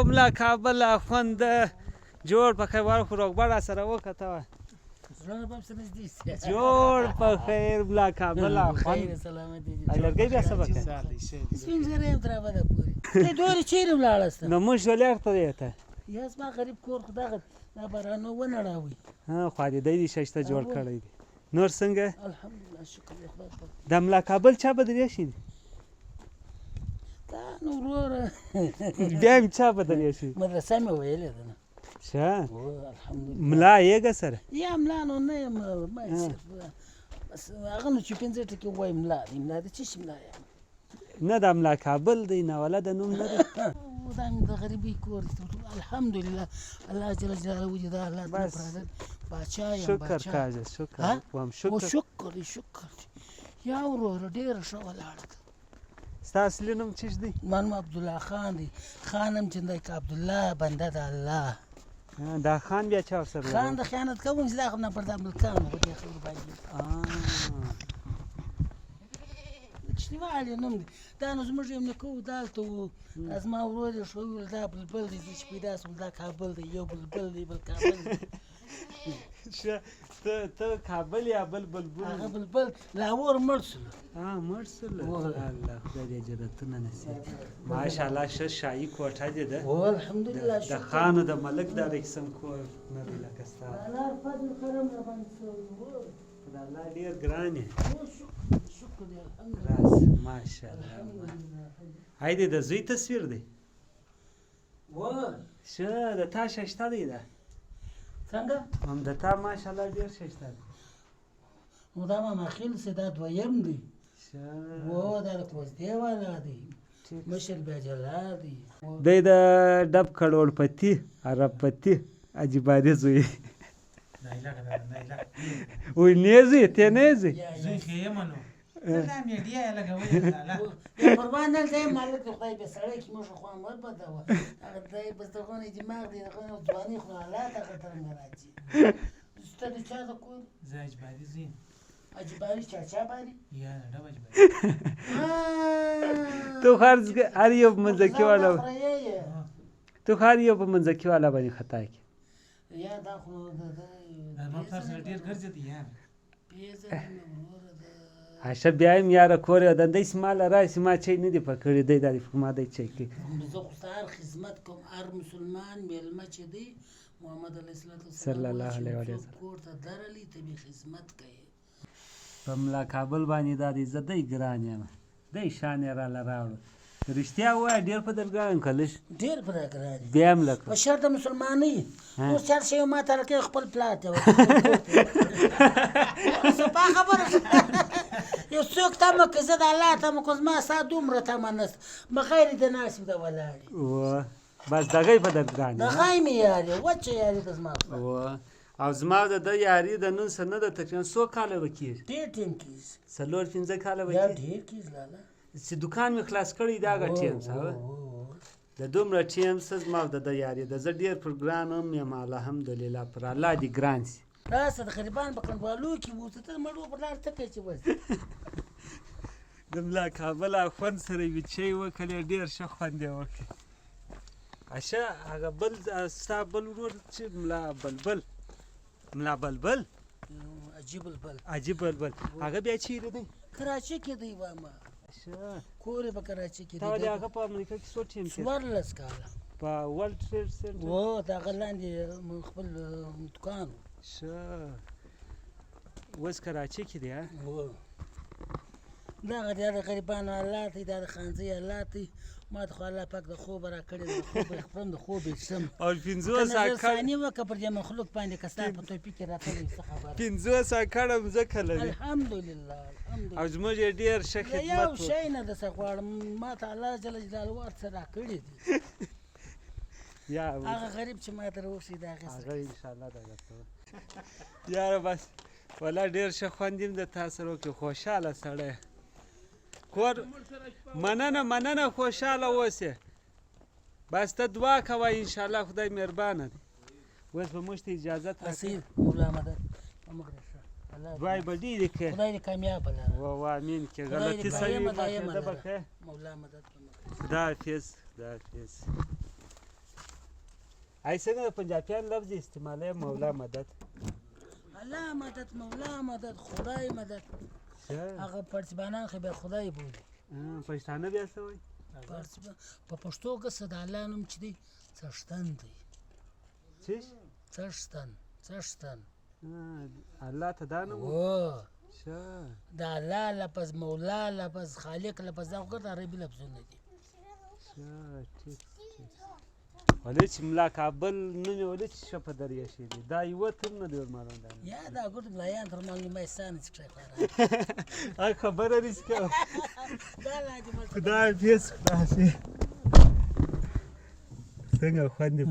ملا کابل خوند جوړ په خیر وار خو روغبړ راسره وکته جوړ په خیر ملا کابل خوند لرګی بیا څه وکړې سپین زری یم تر ابده پورې ته دورې چیرې ولاړسته نو موږ ولې ته دی ته یا زما غریب کور خو دغه دا بارانو ونړاوي ها خوا دې دی ششته جوړ کړی دی نور څنګه الحمدلله شکر دی خدای پاک د ملا کابل چا بدرې شي دا نو وروره بیا هم چا بدرې شي مدرسه مې ویلې ده نه شه الحمدلله ملا یېږه سره یا ملا نو نه یم بس هغه نو چې پنځه ټکي ووایي ملا دی ملا دی څه شي ملا یم نه د ملا کابل دی ناوله د نوم نه دی دا مې د غریبۍ کور دی الحمدلله الله جل جلاله وجه دا الله باچا یم شکر کاږه شکر وم شکر شکر یا وروره ډېره ښه ولاړه ده ستا اصلي نوم څه دی زما نوم عبدالله خان دی خان هم چې دی که عبدالله بنده د الله دا خان بیا چا ورسره خان د خیانت کوونکی چې دا خو نه پر دا ملکان په دې خبرو باندې کشتیوال یې نوم دی دا نو زموږ یو نیکه و دالته و زما ورور یې ښه وویل دا بلبل دی چې پیدا شول دا کابل دی یو بلبل دی بل کابل دی ته کابل یا بل بلبل هغه بلبل لاهور مړ شولو مړ شولو الله خدای دې جنتونه نصیب ماشاءالله ښه شاهي کوټه دې ده الحمدلله د خان د ملک دا رقسم کور نه دی لکه ستا الله فضل کرم راباندې شوی خدای الله ډېر ګران یې شکر دی الحمدلله راس ماشاءالله هی دې د زوی تصویر دی ښه د تا ششته دی ده څنګه هم د تا ماشاءالله ډېر ششته دی نو دا ماما خیل سي دا دویم دی دا د کوزدې والا دی مشر بیا جلا دی دی د ډب کروڑپتی اربپتی عجیبادي زوی وی نه ځې ته نه ځې زوی ښه یم نو دا میډیا یې لګولې قربان نه دی مالک د خدای په سړی کې موږ خو امر بده وه هغه دی بس دغه نه دماغ دی دغه ځواني خو الله ته څرنګه راځي ستا د چا د کور زه اجباري زوی یم اجباري چاچا باري یا ډب اجباري تو هر یو په منځکي والا تو هر یو په منځکي والا باندې خطا کې یا دا خو ما پلار سره ډېر ګرځې دی یار اشه بیا هم یاره کور یې دندې سماله راشي ما چای نه دی پکړی دی دا په ما دی چای کې زه خو ستا هر خدمت کوم هر مسلمان میلمه چې دی محمد علیه السلام صلی الله علیه وسلم کور ته درغلي ته به خدمت کوي په ملا کابل باندې دا دی زه دی ګران یم دی شان یې راله راوړو رښتیا ووایه ډېر په در ګران کلش ډېر په در ګران بیا هم لکه په شرط د مسلمانۍ اوس چار شی ما ته راکوي خپل پلار ته صفا خبره یو څوک تمه که زه د الله تمه کوم زما ستا دومره تمه نشته بغیر د ناس د ولاړې بس دغه په در ګران دغه مې یارې وچه یارې د زما او زما د ده یاري د نن سره نه ده تقریبا څو کاله به کېږي ډېر ټیم کېږي څلور پنځه کاله به یا کېږي ډېر کېږي لاله چې دوکان مې خلاص کړی دا هغه ټیم سه د دومره ټیم سه زما د ده یاري ده زه ډېر پر ګران هم یم الحمدلله پر الله دې ګران سي راسه د غریبان په کنډوالو کې بوته ته مړو پر لار ټکی چې وځي د ملا کابل خوند سره یې چای وکړې ډېر ښه خوند یې وکړې اشه هغه بل ستا بل ورور چې ملا بلبل عجیب بلبل عجیب بلبل هغه بیا چیرې دی کراچۍ کې دی واما کور یې په کراچۍ کې دی تا د هغه په امریکا کې څو ټیم کې 14 کاله په ورلډ ټریډ سنټر د هغه لاندې خپل دوکان ښه اوس کراچۍ کې دی دغه د غریبانو حالات دی دا د خانزۍ حالات دی ما ته خو الله پاک د خوبه راکړی د خوب یې خورم د خوب یې څښم او 50 ثانیې وکړه پر دې مخلوق باندې که ستا په توفیق یې راغلی څه خبره 50 کړه مځکه لري الحمدلله او زموږ یې ډېر ښه خدمت یو شی نه درڅه غواړم ما ته الله جل جلاله ورڅه راکړي دي هغه غریب چې ما ته راوښي د هغې هغه انشاءالله دغه کوه یاره بس والله ډېر ښه خوند یم د تا سره وکړې خوشحاله سړی کور مننه خوشحاله اوسې بس ته دعا کوه انشاءالله خدای مهربانه دی اوس به موږ ته اجازت راکړي مولا مدد دعای به ډېرې کوې خدای دې کامیابه لره امین کې غلطي سوي مولا مدد خداحافظ ای څنګه د پنجابیان لفظ استعمالوي مولا مدد الله مدد مولا مدد خدای مدد ښه هغه پرتبانان خو به خدای بولي پښتانه بیا څه وایي په پښتو کې څه د الله نوم چې دی څښتن دی چیش څښتن الله ته دا نوم او ښه د الله لفظ مولا لفظ خالق لفظ دا خو د عربي لفظونه دي ښه ټیک ولې چې ملا کابل نوم یې ولې چې ښه په دریا شي دی دا یوه تر نه دی ورمالوم دا یا دا ګوت ملایان تر معلومه ستانه چې ښه هغه خبره رسکه دا لاجمه خدای حافظ خدای حافظ څنګه خوند دې